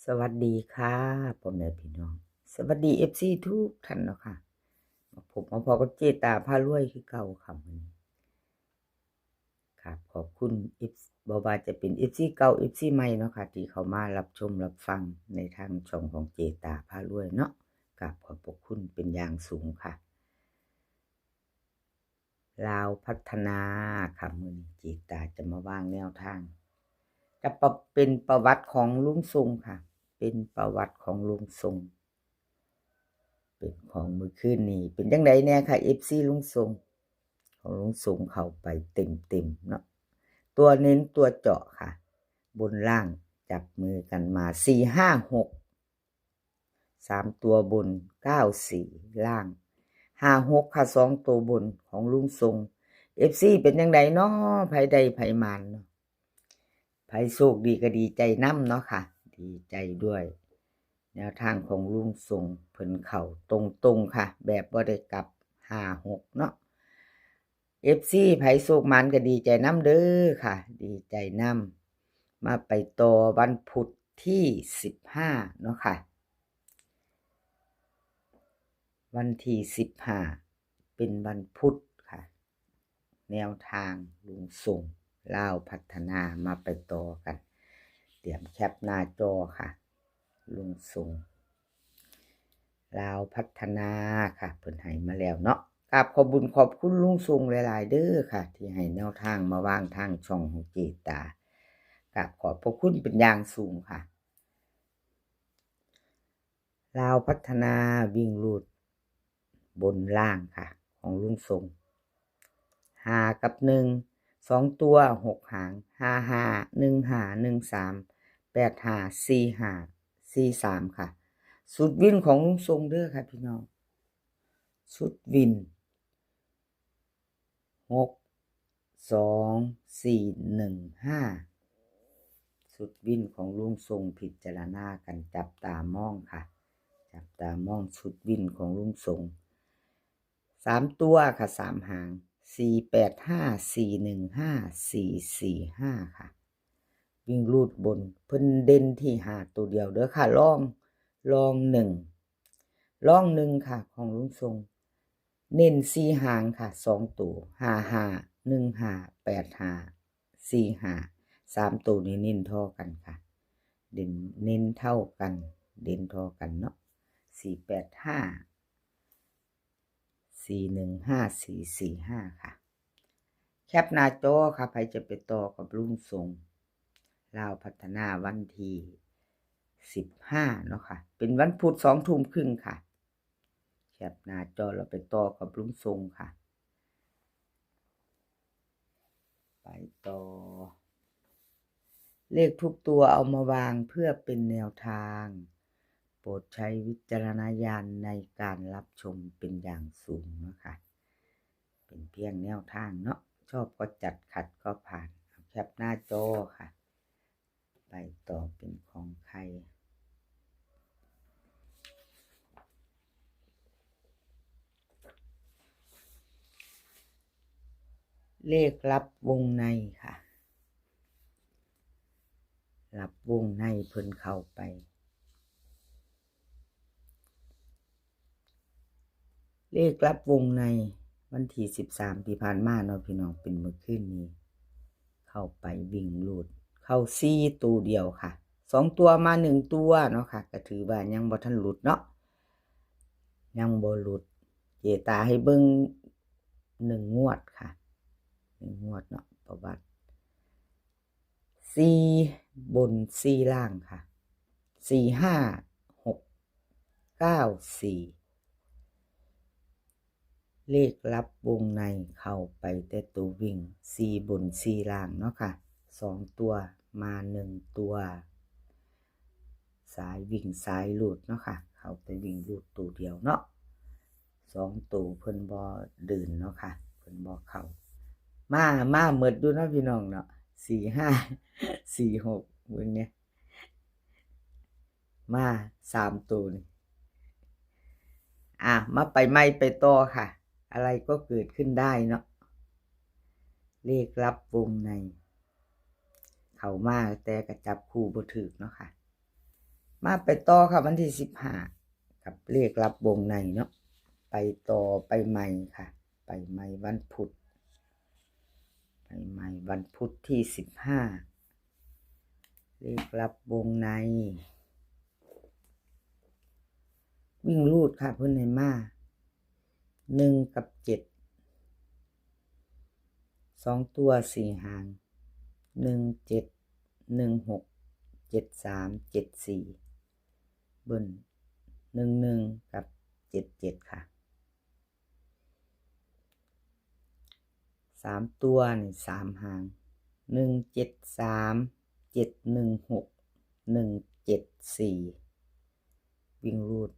สวัสดีค่ะพ่อแม่พี่น้องสวัสดีFCทุกท่านเนาะค่ะผมมาพอกับเจตาพารวยคือเก่าค่ะมื้อนี้ครับขอบคุณ บ่ว่าจะเป็น FC เก่า FC ใหม่เนาะค่ะที่เข้ามารับชมรับฟังในทางช่องของเจตาพารวยเนาะกราบขอบพระคุณเป็นอย่างสูงค่ะลาวพัฒนาค่ะมื้อนี้เจตาจะมาวางแนวทางจะเป็นประวัติของลุงทรงค่ะเป็นประวัติของลุงทรง เป็นของมื้อคืนนี้เป็นจังไดแหน่ค่ะ FC ลุงทรงของลุงทรงเข้าไปเต็มๆเนาะตัวเน้นตัวเจาะค่ะบนล่างจับมือกันมา4 5 6 3ตัวบน9 4ล่าง5 6ค่ะ2ตัวบนของลุงทรง FC เป็นจังไดเนาะไผใดไผมันเนาะไผโชคดีก็ดีใจนำเนาะค่ะดีใจด้วยแนวทางของลุงทรงเพิ่นเข้าตรงๆค่ะแบบบ่ได้กลับ5 6เนาะ FC ไผโชคหมานก็ดีใจนำเด้อค่ะดีใจนำมาไปต่อวันพุธที่15เนาะค่ะวันที่15เป็นวันพุธค่ะแนวทางลุงทรงลาวพัฒนามาไปต่อกันเตรียมแคปหน้าจอค่ะลุงทรงลาวพัฒนาค่ะเพิ่นให้มาแล้วเนาะกราบขอบคุญขอบคุณลุงทรงหลายๆเด้อค่ะที่ให้แนวทางมาวางทางช่องของเจตากราบขอบพระคุณเป็นอย่างสูงค่ะลาวพัฒนาวิ่งรูดบนล่างค่ะของลุงทรง5กับ1 2ตัว6หาง55 15 13 85 45 43ค่ะสุดวินของลุงทรงเด้อค่ะพี่น้องสุดวิน6 2 4 1 5สุดวินของลุงทรงพิจารณากันจับตามองค่ะจับตามองสุดวินของลุงทรง3ตัวค่ะ3หาง485 415 445ค่ะวิ่งรูดบนเพิ่นเด่นที่5ตัวเดียวเด้อค่ะลอง1ค่ะของลุงทรงเน้น4หางค่ะ2ตัว55 15 85 45 3ตัวนี้เน้นเท่ากันค่ะเน้นเท่ากันเด่นเท่ากันเนาะ485 415 445ค่ะแคปหน้าจอค่ะใครจะไปต่อกับลุงทรงลาวพัฒนาวันที่15เนาะค่ะเป็นวันพุธ2 ทุ่มครึ่งค่ะแคปหน้าจอเราไปต่อกับลุงทรงค่ะไปต่อเลขทุกตัวเอามาวางเพื่อเป็นแนวทางโปรดใช้วิจารณญาณในการรับชมเป็นอย่างสูงนะคะเป็นเพียงแนวทางเนาะชอบก็จัดขัดก็ผ่านแคปหน้าจอค่ะไปต่อเป็นของใครเลขลับวงในค่ะลับวงในเพิ่นเข้าไปเลขลับวงในวันที่13ที่ผ่านมาเนาะพี่น้องเป็นมื้อคืนนี้เข้าไปวิ่งลูดเข้า4ตัวเดียวค่ะ2ตัวมา1ตัวเนาะค่ะก็ถือว่ายังบ่ทันหลุดเนาะยังบ่หลุดเจตาให้เบิ่ง1งวดค่ะ1งวดเนาะประวัติ4บน4ล่างค่ะ4 5 6 9 4เลขลับวงในเข้าไปแต่ตัววิ่ง4บน4ล่างเนาะค่ะ2ตัวมา1ตัวสายวิ่งสายหลุดเนาะค่ะเข้าไปวิ่งหลุดตัวเดียวเนาะ2ตัวเพิ่นบ่ดื่นเนาะค่ะเพิ่นบ่เข้ามาหมดอยู่เนาะพี่น้องเนาะ4 5 4 6เบิ่งเนี่ยมา3ตัวนี่มาไปใหม่ไปต่อค่ะอะไรก็เกิดขึ้นได้เนาะเลขลับวงในเข้ามาแต่ก็จับคู่บ่ถูกเนาะค่ะ มาไปต่อค่ะวันที่15กับเลขลับวงในเนาะไปต่อไปใหม่ค่ะไปใหม่วันพุธไปใหม่วันพุธที่15เลขลับวงในวิ่งรูดค่ะเพิ่นให้มา1กับ7 2ตัว4หาง1 7 1 6 7 3 7 4เบิ้ล11กับ77ค่ะ3ตัวนี่3หาง1 7 3 7 1 6 1 7 4วิ่งรูด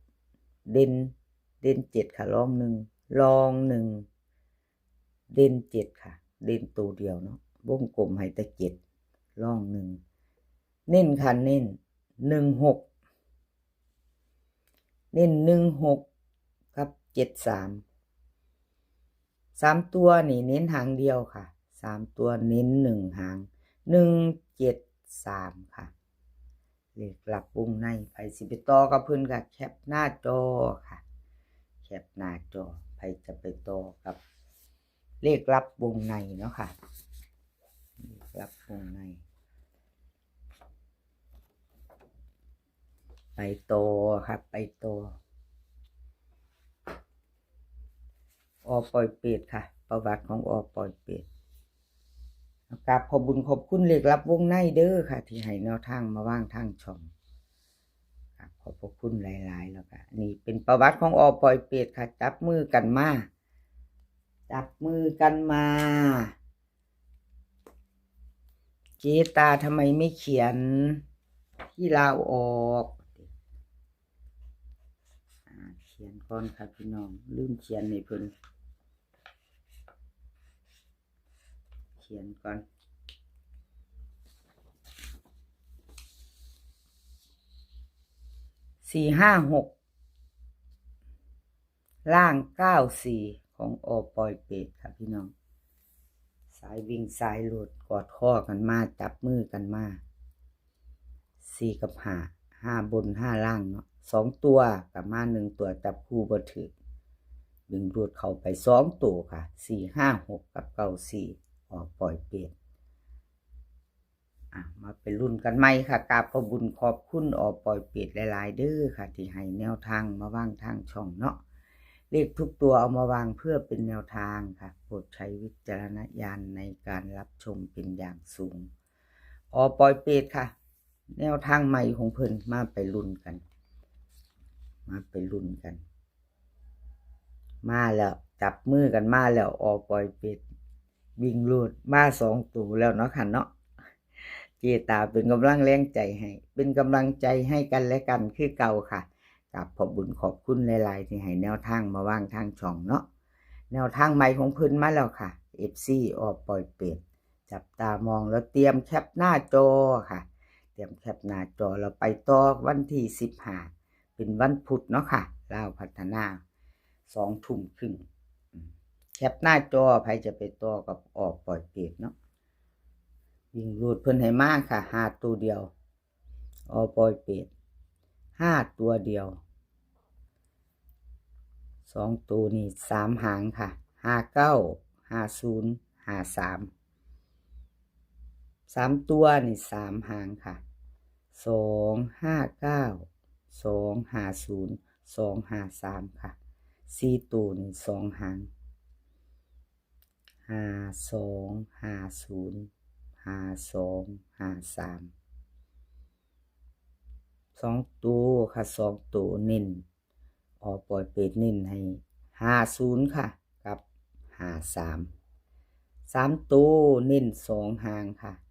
เด่น7ค่ะรอง1รอง1เด่น7ค่ะเด่นตัวเดียวเนาะวงกลมให้แต่7รอง1เน้นค่ะเน้น16เน้น16กับ73 3ตัวนี่เน้นหางเดียวค่ะ3ตัวเน้น1หาง173ค่ะเลขหลับวงในไผสิไปต่อกับเพิ่นก็แคปหน้าจอค่ะแคปหน้าจอไผจะไปต่อกับเลขลับวงในเนาะค่ะเลขลับวงในไปต่อครับไปต่อปล่อยเป็ดค่ะประวัติของปล่อยเป็ดกราบขอบบุญขอบคุณเลขลับวงในเด้อค่ะที่ให้แนวทางมาว่างทางช่องขอบพระคุณหลายๆแล้วก็นี่เป็นประวัติของปล่อยเป็ดค่ะจับมือกันมาเจตาทำไมไม่เขียนที่ลาวออกเขียนก่อนค่ะพี่น้องลืมเขียนในเพิ่นเขียนก่อน456ล่าง94ของปล่อยเป็ดค่ะพี่น้องสายวิ่งสายหลุดกอดข้อกันมาจับมือกันมา4กับ5บน5ล่างเนาะ2ตัวกับมา1ตัวจับคู่บ่ถึกดึงรูดเข้าไป2ตัวค่ะ456กับ94ปล่อยเป็ดมาเป็นรุ่นกันใหม่ค่ะกราบขอบคุญขอบคุณปล่อยเป็ดหลายๆเด้อค่ะที่ให้แนวทางมาว่างทางช่องเนาะเลขทุกตัวเอามาวางเพื่อเป็นแนวทางค่ะโปรดใช้วิจารณญาณในการรับชมเป็นอย่างสูงปล่อยเป็ดค่ะแนวทางใหม่ของเพิ่นมาไปรุ่นกันมาแล้วจับมือกันมาแล้วปล่อยเป็ดวิ่งรูดมา2ตัวแล้วเนาะค่ะเนาะเจตาเป็นกำลังแรงใจให้เป็นกำลังใจให้กันและกันคือเก่าค่ะกับขอบบุญขอบคุณหลายๆที่ให้แนวทางมาว่างทางช่องเนาะแนวทางใหม่ของเพิ่นมาแล้วค่ะ FC ปล่อยเป็ดจับตามองแล้วเตรียมแคปหน้าจอค่ะเตรียมแคปหน้าจอแล้วไปต่อวันที่15เป็นวันพุธเนาะค่ะลาวพัฒนา2 ทุ่มครึ่งแคปหน้าจอใครจะไปต่อกับปล่อยเป็ดเนาะวิ่งรูดเพิ่นให้มาค่ะ5ตัวเดียวปล่อยเป็ด5ตัวเดียว2ตัวนี่3หางค่ะ59 50 53 3ตัวนี่3หางค่ะ259 250 253ค่ะ4ตัวนี่2หาง52 50 52 53 2ตัวค่ะ2ตัวเน้นปล่อยเป็ดเน้นให้50ค่ะกับ53 3ตัวเน้น2หางค่ะ250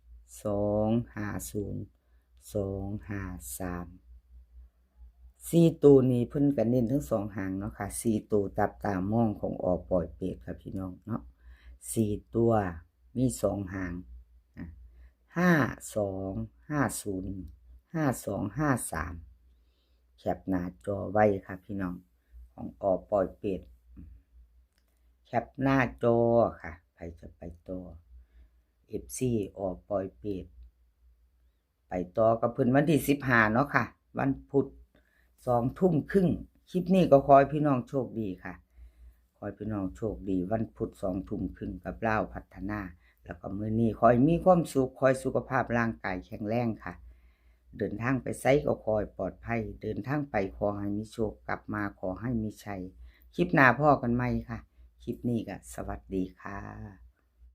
253 4ตัวนี้เพิ่นก็เน้นทั้ง2หางเนาะค่ะ4ตัวจับตามองของปล่อยเป็ดค่ะพี่น้องเนาะ4ตัวมี2หาง5250 5253แคปหน้าจอไว้ค่ะพี่น้องของปล่อยเป็ดแคปหน้าจอค่ะใครจะไปต่อ FC ปล่อยเป็ดไปต่อกับเพิ่นวันที่15เนาะค่ะ วันพุธ20:30คลิปนี้ก็ขอให้พี่น้องโชคดีค่ะขอให้พี่น้องโชคดีวันพุธ20:30กับลาวพัฒนาแล้วก็มื้อนี้ขอให้มีความสุขขอให้สุขภาพร่างกายแข็งแรงค่ะเดินทางไปไสก็ขอให้ปลอดภัยเดินทางไปขอให้มีโชคกลับมาขอให้มีชัยคลิปหน้าพ้อกันใหม่ค่ะคลิปนี้ก็สวัสดีค่ะ